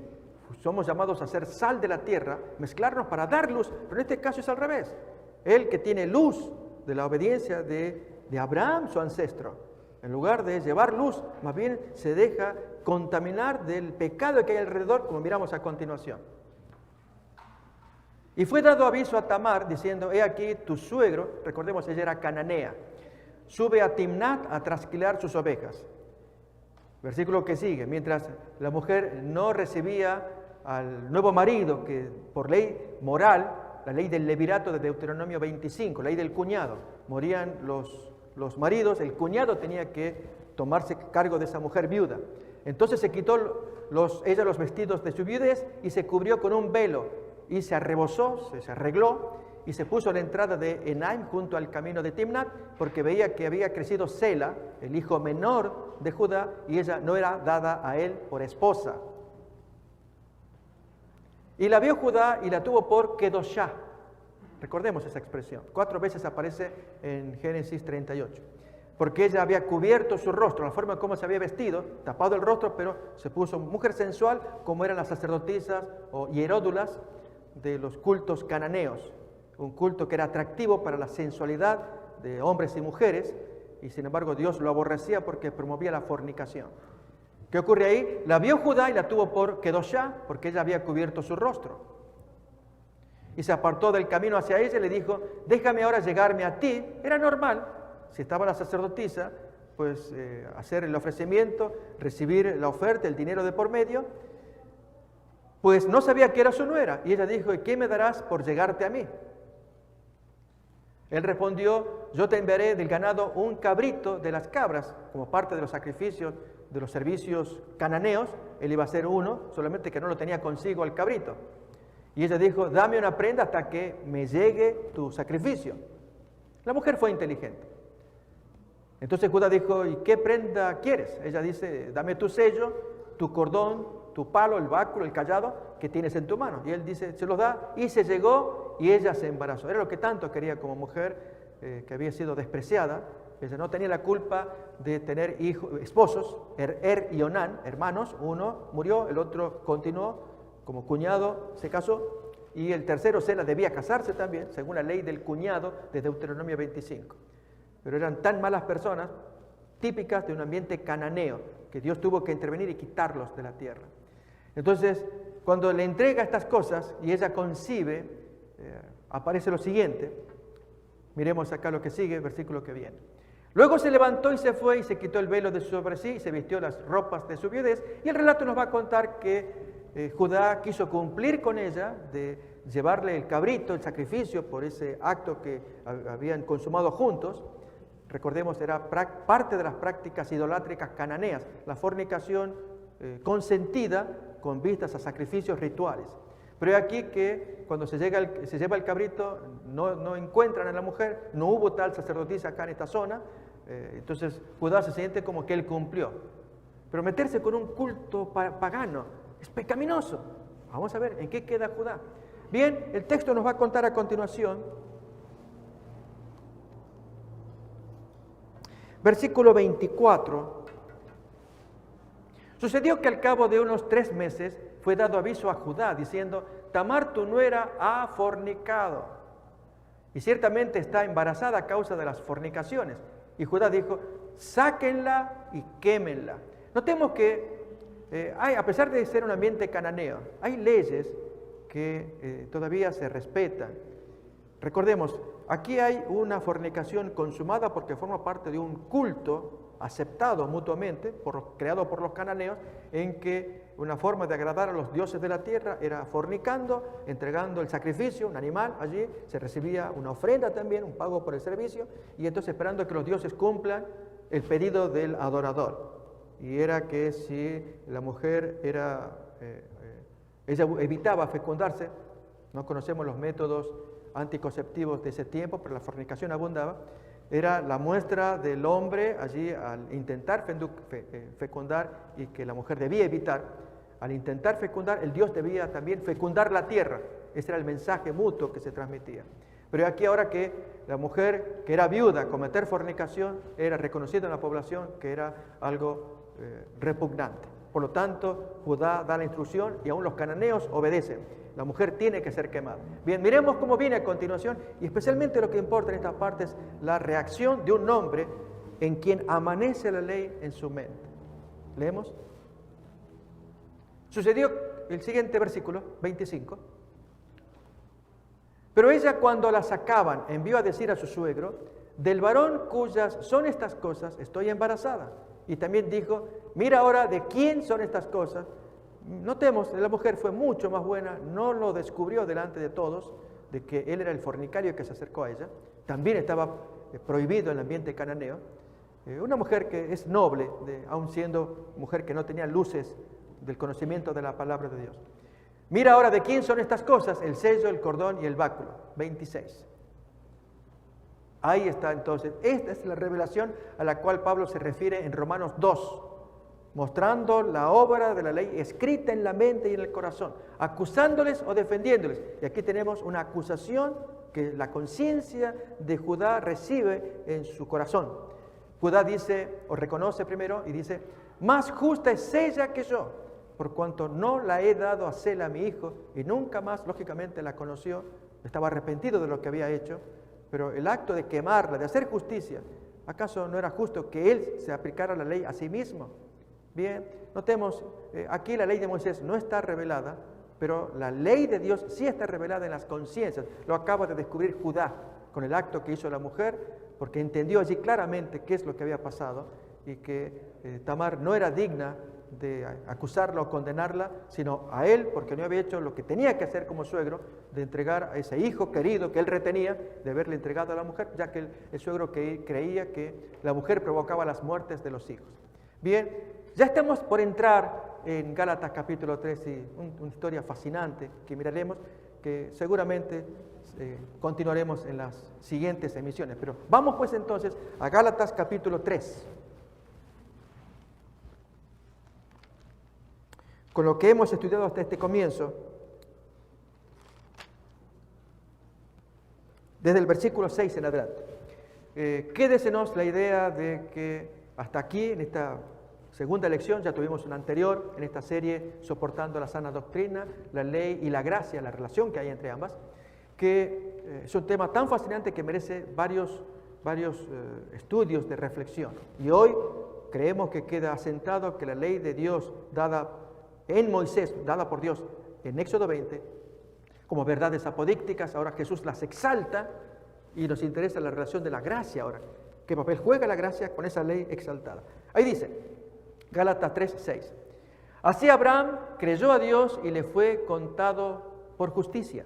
somos llamados a ser sal de la tierra, mezclarnos para dar luz, pero en este caso es al revés. Él que tiene luz de la obediencia de Abraham, su ancestro, en lugar de llevar luz, más bien se deja contaminar del pecado que hay alrededor, como miramos a continuación. Y fue dado aviso a Tamar, diciendo, he aquí tu suegro, recordemos, ella era cananea, sube a Timnat a trasquilar sus ovejas. Versículo que sigue, mientras la mujer no recibía al nuevo marido, que por ley moral, la ley del levirato de Deuteronomio 25, ley del cuñado, morían los maridos, el cuñado tenía que tomarse cargo de esa mujer viuda. Entonces se quitó ella los vestidos de su viudez y se cubrió con un velo y se arrebozó, se arregló y se puso a la entrada de Enaim junto al camino de Timnat, porque veía que había crecido Sela, el hijo menor de Judá, y ella no era dada a él por esposa. Y la vio Judá y la tuvo por Kedoshá. Recordemos esa expresión. 4 veces aparece en Génesis 38. Porque ella había cubierto su rostro, la forma como se había vestido, tapado el rostro, pero se puso mujer sensual, como eran las sacerdotisas o hieródulas de los cultos cananeos. Un culto que era atractivo para la sensualidad de hombres y mujeres, y sin embargo Dios lo aborrecía porque promovía la fornicación. ¿Qué ocurre ahí? La vio Judá y la tuvo por Kedoshá, porque ella había cubierto su rostro. Y se apartó del camino hacia ella y le dijo, déjame ahora llegarme a ti. Era normal, si estaba la sacerdotisa, pues hacer el ofrecimiento, recibir la oferta, el dinero de por medio. Pues no sabía que era su nuera. Y ella dijo, ¿y qué me darás por llegarte a mí? Él respondió, yo te enviaré del ganado un cabrito de las cabras, como parte de los sacrificios, de los servicios cananeos. Él iba a ser uno, solamente que no lo tenía consigo el cabrito. Y ella dijo, dame una prenda hasta que me llegue tu sacrificio. La mujer fue inteligente. Entonces Judá dijo, ¿y qué prenda quieres? Ella dice, dame tu sello, tu cordón, tu palo, el báculo, el cayado que tienes en tu mano. Y él dice, se los da, y se llegó y ella se embarazó. Era lo que tanto quería como mujer, que había sido despreciada. Ella no tenía la culpa de tener esposos, y Onán, hermanos. Uno murió, el otro continuó como cuñado, se casó, y el tercero, Sela, debía casarse también, según la ley del cuñado de Deuteronomio 25. Pero eran tan malas personas, típicas de un ambiente cananeo, que Dios tuvo que intervenir y quitarlos de la tierra. Entonces, cuando le entrega estas cosas y ella concibe, aparece lo siguiente. Miremos acá lo que sigue, versículo que viene. Luego se levantó y se fue y se quitó el velo de sobre sí y se vistió las ropas de su viudez. Y el relato nos va a contar que Judá quiso cumplir con ella de llevarle el cabrito, el sacrificio por ese acto que habían consumado juntos. Recordemos, era parte de las prácticas idolátricas cananeas, la fornicación consentida con vistas a sacrificios rituales. Pero aquí que cuando se lleva el cabrito no encuentran a la mujer, no hubo tal sacerdotisa acá en esta zona, entonces Judá se siente como que él cumplió. Pero meterse con un culto pagano es pecaminoso. Vamos a ver en qué queda Judá. Bien, el texto nos va a contar a continuación. Versículo 24. Sucedió que al cabo de unos 3 meses fue dado aviso a Judá, diciendo, Tamar tu nuera ha fornicado, y ciertamente está embarazada a causa de las fornicaciones. Y Judá dijo, sáquenla y quémenla. Notemos que a pesar de ser un ambiente cananeo, hay leyes que todavía se respetan. Recordemos, aquí hay una fornicación consumada porque forma parte de un culto aceptado mutuamente, creado por los cananeos, en que una forma de agradar a los dioses de la tierra era fornicando, entregando el sacrificio, un animal, allí se recibía una ofrenda también, un pago por el servicio, y entonces esperando que los dioses cumplan el pedido del adorador. Y era que si la mujer ella evitaba fecundarse, no conocemos los métodos anticonceptivos de ese tiempo, pero la fornicación abundaba, era la muestra del hombre allí al intentar fecundar y que la mujer debía evitar. Al intentar fecundar, el Dios debía también fecundar la tierra. Ese era el mensaje mutuo que se transmitía. Pero aquí ahora que la mujer que era viuda cometer fornicación era reconocida en la población que era algo repugnante. Por lo tanto, Judá da la instrucción y aún los cananeos obedecen. La mujer tiene que ser quemada. Bien, miremos cómo viene a continuación y especialmente lo que importa en esta parte es la reacción de un hombre en quien amanece la ley en su mente. Leemos. Sucedió el siguiente versículo, 25. Pero ella cuando la sacaban envió a decir a su suegro, del varón cuyas son estas cosas estoy embarazada. Y también dijo, mira ahora de quién son estas cosas. Notemos, la mujer fue mucho más buena, no lo descubrió delante de todos, de que él era el fornicario que se acercó a ella. También estaba prohibido en el ambiente cananeo. Una mujer que es noble, aun siendo mujer que no tenía luces del conocimiento de la palabra de Dios. Mira ahora de quién son estas cosas, el sello, el cordón y el báculo. 26. Ahí está entonces. Esta es la revelación a la cual Pablo se refiere en Romanos 2, mostrando la obra de la ley escrita en la mente y en el corazón, acusándoles o defendiéndoles. Y aquí tenemos una acusación que la conciencia de Judá recibe en su corazón. Judá dice, o reconoce primero, y dice, más justa es ella que yo, por cuanto no la he dado a Sela, mi hijo, y nunca más, lógicamente, la conoció. Estaba arrepentido de lo que había hecho, pero el acto de quemarla, de hacer justicia, ¿acaso no era justo que él se aplicara la ley a sí mismo? Bien, notemos, aquí la ley de Moisés no está revelada, pero la ley de Dios sí está revelada en las conciencias. Lo acaba de descubrir Judá con el acto que hizo la mujer, porque entendió allí claramente qué es lo que había pasado y que Tamar no era digna de acusarla o condenarla, sino a él, porque no había hecho lo que tenía que hacer como suegro, de entregar a ese hijo querido que él retenía, de haberle entregado a la mujer, ya que el suegro creía que la mujer provocaba las muertes de los hijos. Bien, ya estamos por entrar en Gálatas capítulo 3, y una historia fascinante que miraremos, que seguramente continuaremos en las siguientes emisiones. Pero vamos pues entonces a Gálatas capítulo 3. Con lo que hemos estudiado hasta este comienzo, desde el versículo 6 en adelante. Quédesenos la idea de que hasta aquí, en esta segunda lección, ya tuvimos una anterior en esta serie, soportando la sana doctrina, la ley y la gracia, la relación que hay entre ambas, que es un tema tan fascinante que merece varios estudios de reflexión. Y hoy creemos que queda asentado que la ley de Dios dada en Moisés, dada por Dios en Éxodo 20, como verdades apodícticas, ahora Jesús las exalta y nos interesa la relación de la gracia ahora. ¿Qué papel juega la gracia con esa ley exaltada? Ahí dice, Gálatas 3:6. Así Abraham creyó a Dios y le fue contado por justicia.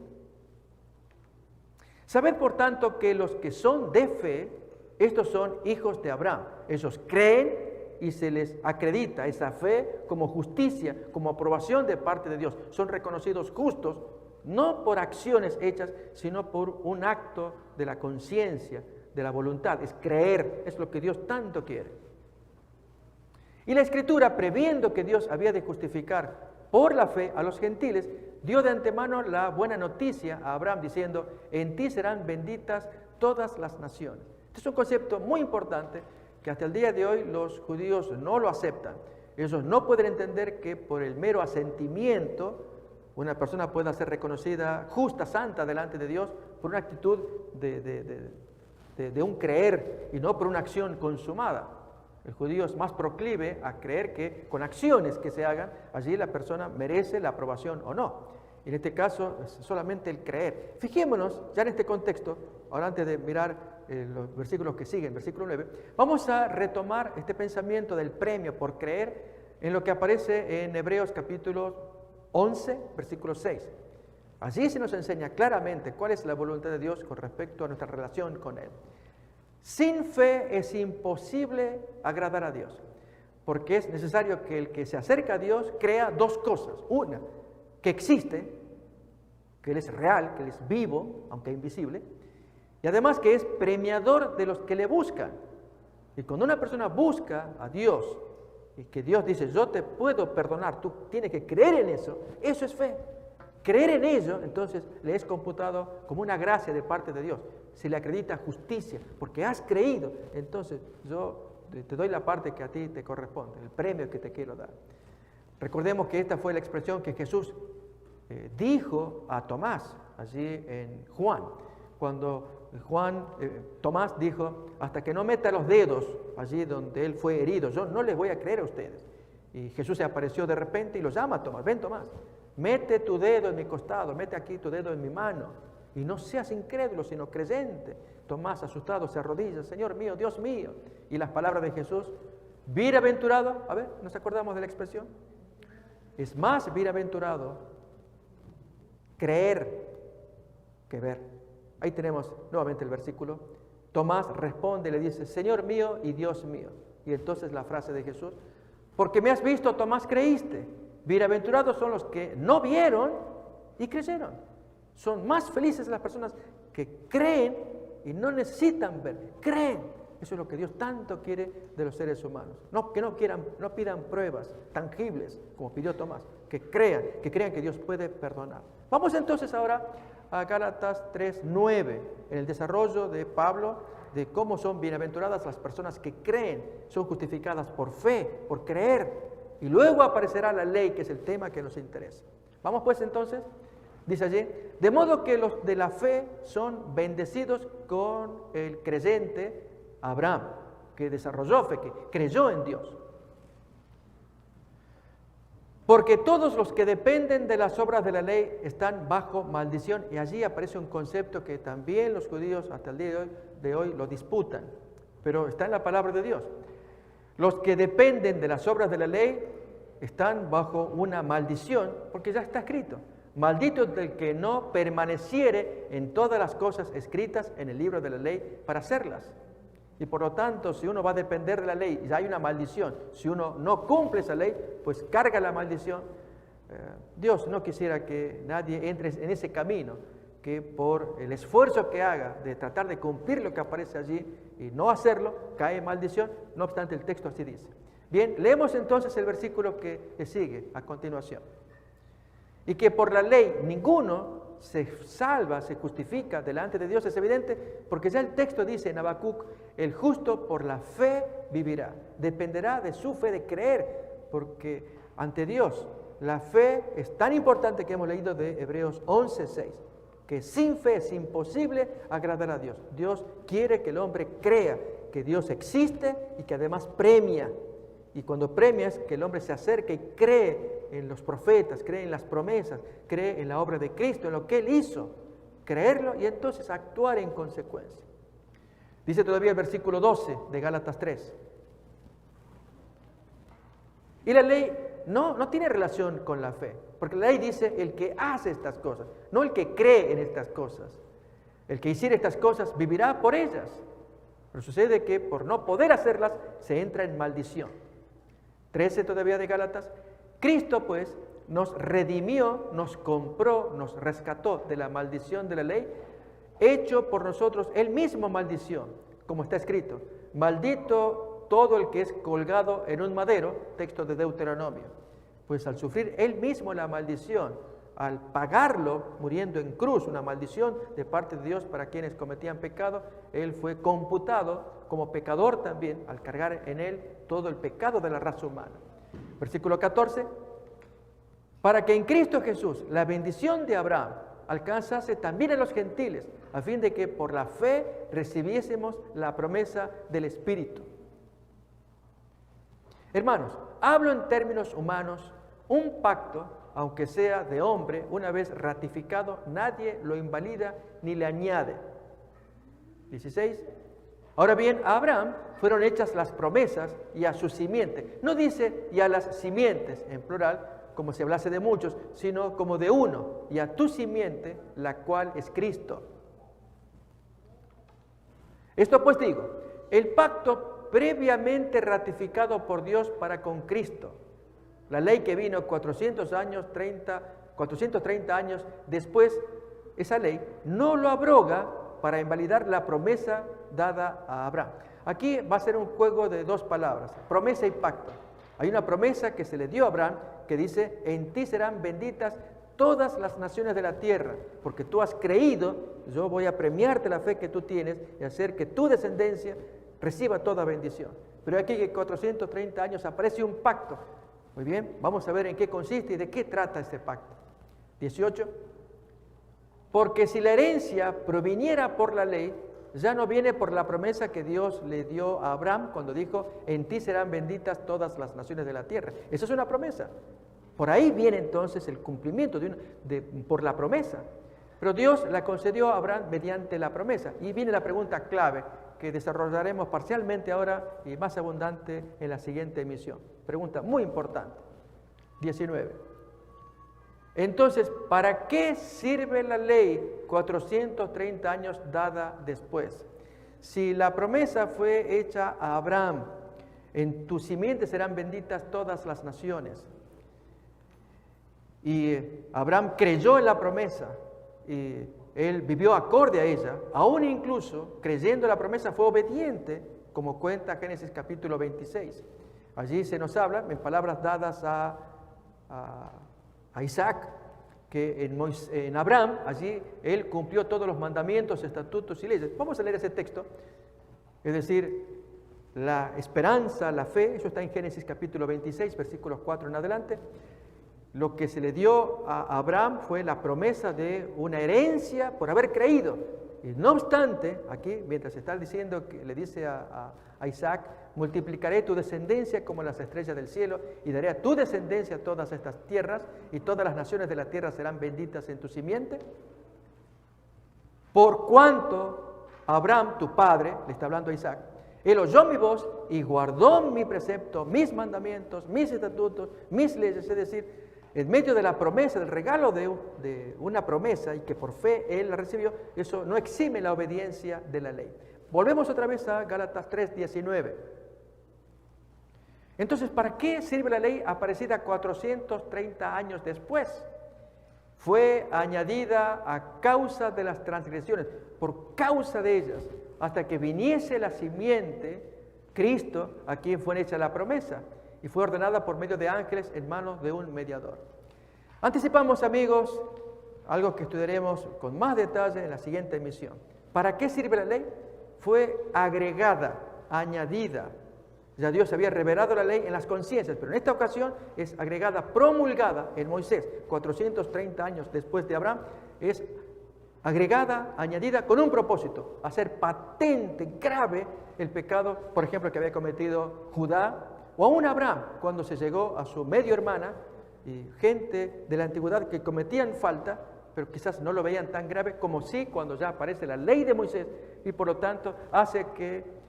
Sabed por tanto que los que son de fe, estos son hijos de Abraham. Ellos creen y se les acredita esa fe como justicia, como aprobación de parte de Dios. Son reconocidos justos, no por acciones hechas, sino por un acto de la conciencia, de la voluntad. Es creer, es lo que Dios tanto quiere. Y la Escritura, previendo que Dios había de justificar por la fe a los gentiles, dio de antemano la buena noticia a Abraham diciendo, en ti serán benditas todas las naciones. Este es un concepto muy importante que hasta el día de hoy los judíos no lo aceptan. Ellos no pueden entender que por el mero asentimiento una persona pueda ser reconocida justa, santa delante de Dios por una actitud de un creer y no por una acción consumada. El judío es más proclive a creer que con acciones que se hagan, allí la persona merece la aprobación o no. En este caso es solamente el creer. Fijémonos ya en este contexto, ahora antes de mirar los versículos que siguen, versículo 9, vamos a retomar este pensamiento del premio por creer en lo que aparece en Hebreos capítulo 11, versículo 6. Allí se nos enseña claramente cuál es la voluntad de Dios con respecto a nuestra relación con Él. Sin fe es imposible agradar a Dios, porque es necesario que el que se acerca a Dios crea dos cosas. Una, que existe, que Él es real, que Él es vivo, aunque invisible, y además que es premiador de los que le buscan. Y cuando una persona busca a Dios, y que Dios dice, yo te puedo perdonar, tú tienes que creer en eso, eso es fe. Creer en ello, entonces, le es computado como una gracia de parte de Dios. Se le acredita justicia, porque has creído, entonces yo te doy la parte que a ti te corresponde, el premio que te quiero dar. Recordemos que esta fue la expresión que Jesús dijo a Tomás, allí en Juan, cuando Tomás dijo, hasta que no meta los dedos allí donde él fue herido, yo no les voy a creer a ustedes. Y Jesús se apareció de repente y lo llama a Tomás, ven Tomás, mete tu dedo en mi costado, mete aquí tu dedo en mi mano, y no seas incrédulo, sino creyente. Tomás, asustado, se arrodilla, Señor mío, Dios mío. Y las palabras de Jesús, bienaventurado, a ver, ¿nos acordamos de la expresión? Es más bienaventurado creer que ver. Ahí tenemos nuevamente el versículo. Tomás responde y le dice, Señor mío y Dios mío. Y entonces la frase de Jesús, porque me has visto, Tomás, creíste. Bienaventurados son los que no vieron y creyeron. Son más felices las personas que creen y no necesitan ver, creen. Eso es lo que Dios tanto quiere de los seres humanos. Que no pidan pruebas tangibles, como pidió Tomás, que crean que Dios puede perdonar. Vamos entonces ahora a Gálatas 3:9, en el desarrollo de Pablo de cómo son bienaventuradas las personas que creen, son justificadas por fe, por creer, y luego aparecerá la ley, que es el tema que nos interesa. Vamos pues entonces, dice allí, de modo que los de la fe son bendecidos con el creyente Abraham, que desarrolló fe, que creyó en Dios. Porque todos los que dependen de las obras de la ley están bajo maldición. Y allí aparece un concepto que también los judíos hasta el día de hoy lo disputan, pero está en la palabra de Dios. Los que dependen de las obras de la ley están bajo una maldición, porque ya está escrito. Maldito es el que no permaneciere en todas las cosas escritas en el libro de la ley para hacerlas. Y por lo tanto, si uno va a depender de la ley, ya hay una maldición. Si uno no cumple esa ley, pues carga la maldición. Dios no quisiera que nadie entre en ese camino, que por el esfuerzo que haga de tratar de cumplir lo que aparece allí y no hacerlo, cae en maldición. No obstante, el texto así dice. Bien, leemos entonces el versículo que sigue a continuación. Y que por la ley ninguno se salva, se justifica delante de Dios, es evidente, porque ya el texto dice en Habacuc, el justo por la fe vivirá. Dependerá de su fe, de creer, porque ante Dios la fe es tan importante que hemos leído de Hebreos 11:6, que sin fe es imposible agradar a Dios. Dios quiere que el hombre crea que Dios existe y que además premia. Y cuando premia es que el hombre se acerque y cree en los profetas, cree en las promesas, cree en la obra de Cristo, en lo que Él hizo. Creerlo y entonces actuar en consecuencia. Dice todavía el versículo 12 de Gálatas 3. Y la ley no tiene relación con la fe, porque la ley dice el que hace estas cosas, no el que cree en estas cosas. El que hiciere estas cosas vivirá por ellas. Pero sucede que por no poder hacerlas se entra en maldición. 13 todavía de Gálatas. Cristo pues nos redimió, nos compró, nos rescató de la maldición de la ley, hecho por nosotros él mismo maldición, como está escrito, maldito todo el que es colgado en un madero, texto de Deuteronomio. Pues al sufrir él mismo la maldición, al pagarlo muriendo en cruz, una maldición de parte de Dios para quienes cometían pecado, él fue computado como pecador también, al cargar en él todo el pecado de la raza humana. Versículo 14, para que en Cristo Jesús la bendición de Abraham alcanzase también a los gentiles, a fin de que por la fe recibiésemos la promesa del Espíritu. Hermanos, hablo en términos humanos, un pacto, aunque sea de hombre, una vez ratificado, nadie lo invalida ni le añade. 16. Ahora bien, a Abraham fueron hechas las promesas y a su simiente. No dice y a las simientes en plural, como si hablase de muchos, sino como de uno, y a tu simiente, la cual es Cristo. Esto pues digo, el pacto previamente ratificado por Dios para con Cristo, la ley que vino 430 años después, esa ley no lo abroga para invalidar la promesa dada a Abraham. Aquí va a ser un juego de dos palabras, promesa y pacto. Hay una promesa que se le dio a Abraham que dice, en ti serán benditas todas las naciones de la tierra, porque tú has creído, yo voy a premiarte la fe que tú tienes y hacer que tu descendencia reciba toda bendición. Pero aquí que 430 años aparece un pacto. Muy bien, vamos a ver en qué consiste y de qué trata este pacto. 18. Porque si la herencia proviniera por la ley, ya no viene por la promesa que Dios le dio a Abraham cuando dijo, en ti serán benditas todas las naciones de la tierra. Eso es una promesa. Por ahí viene entonces el cumplimiento por la promesa. Pero Dios la concedió a Abraham mediante la promesa. Y viene la pregunta clave que desarrollaremos parcialmente ahora y más abundante en la siguiente emisión. Pregunta muy importante. 19. Entonces, ¿para qué sirve la ley 430 años dada después? Si la promesa fue hecha a Abraham, en tu simiente serán benditas todas las naciones. Y Abraham creyó en la promesa y él vivió acorde a ella, aún incluso creyendo en la promesa fue obediente, como cuenta Génesis capítulo 26. Allí se nos habla, en palabras dadas a Isaac, que en Abraham, allí él cumplió todos los mandamientos, estatutos y leyes. Vamos a leer ese texto, es decir, la esperanza, la fe, eso está en Génesis capítulo 26, versículos 4 en adelante. Lo que se le dio a Abraham fue la promesa de una herencia por haber creído. Y no obstante, aquí, mientras está diciendo, que le dice a Isaac, multiplicaré tu descendencia como las estrellas del cielo y daré a tu descendencia todas estas tierras y todas las naciones de la tierra serán benditas en tu simiente. Por cuanto Abraham, tu padre, le está hablando a Isaac, él oyó mi voz y guardó mi precepto, mis mandamientos, mis estatutos, mis leyes, es decir, en medio de la promesa, del regalo de una promesa y que por fe él la recibió, eso no exime la obediencia de la ley. Volvemos otra vez a Gálatas 3:19. Entonces, ¿para qué sirve la ley aparecida 430 años después? Fue añadida a causa de las transgresiones, por causa de ellas, hasta que viniese la simiente, Cristo, a quien fue hecha la promesa, y fue ordenada por medio de ángeles en manos de un mediador. Anticipamos, amigos, algo que estudiaremos con más detalle en la siguiente emisión. ¿Para qué sirve la ley? Fue agregada, añadida. Ya Dios había revelado la ley en las conciencias, pero en esta ocasión es agregada, promulgada en Moisés, 430 años después de Abraham, es agregada, añadida con un propósito, hacer patente, grave el pecado, por ejemplo, que había cometido Judá, o aún Abraham, cuando se llegó a su medio hermana, y gente de la antigüedad que cometían falta, pero quizás no lo veían tan grave como sí cuando ya aparece la ley de Moisés, y por lo tanto hace que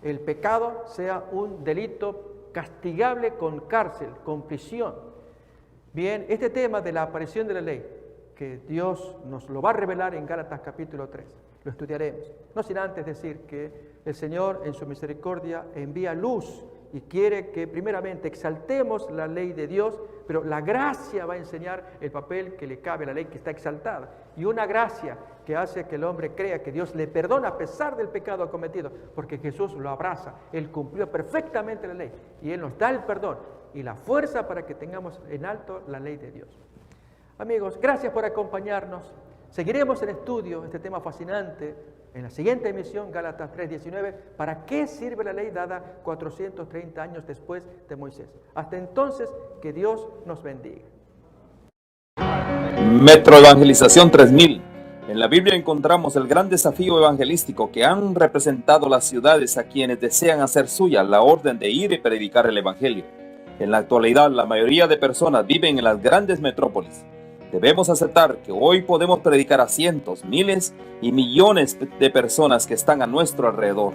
el pecado sea un delito castigable con cárcel, con prisión. Bien, este tema de la aparición de la ley, que Dios nos lo va a revelar en Gálatas capítulo 3, lo estudiaremos. No sin antes decir que el Señor en su misericordia envía luz y quiere que primeramente exaltemos la ley de Dios, pero la gracia va a enseñar el papel que le cabe a la ley que está exaltada. Y una gracia que hace que el hombre crea que Dios le perdona a pesar del pecado cometido, porque Jesús lo abraza, Él cumplió perfectamente la ley y Él nos da el perdón y la fuerza para que tengamos en alto la ley de Dios. Amigos, gracias por acompañarnos. Seguiremos el estudio de este tema fascinante en la siguiente emisión, Gálatas 3:19, ¿para qué sirve la ley dada 430 años después de Moisés? Hasta entonces, que Dios nos bendiga. Metro Evangelización 3000. En la Biblia encontramos el gran desafío evangelístico que han representado las ciudades a quienes desean hacer suya la orden de ir y predicar el Evangelio. En la actualidad, la mayoría de personas viven en las grandes metrópolis. Debemos aceptar que hoy podemos predicar a cientos, miles y millones de personas que están a nuestro alrededor.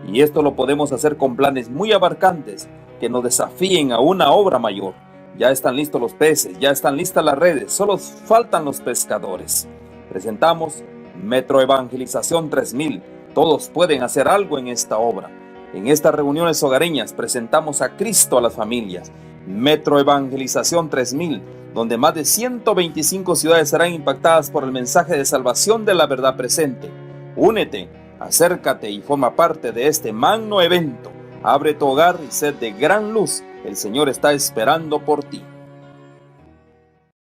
Y esto lo podemos hacer con planes muy abarcantes que nos desafíen a una obra mayor. Ya están listos los peces, ya están listas las redes, solo faltan los pescadores. Presentamos Metro Evangelización 3000. Todos pueden hacer algo en esta obra. En estas reuniones hogareñas presentamos a Cristo a las familias. Metro Evangelización 3000, donde más de 125 ciudades serán impactadas por el mensaje de salvación de la verdad presente. Únete, acércate y forma parte de este magno evento. Abre tu hogar y sed de gran luz. El Señor está esperando por ti.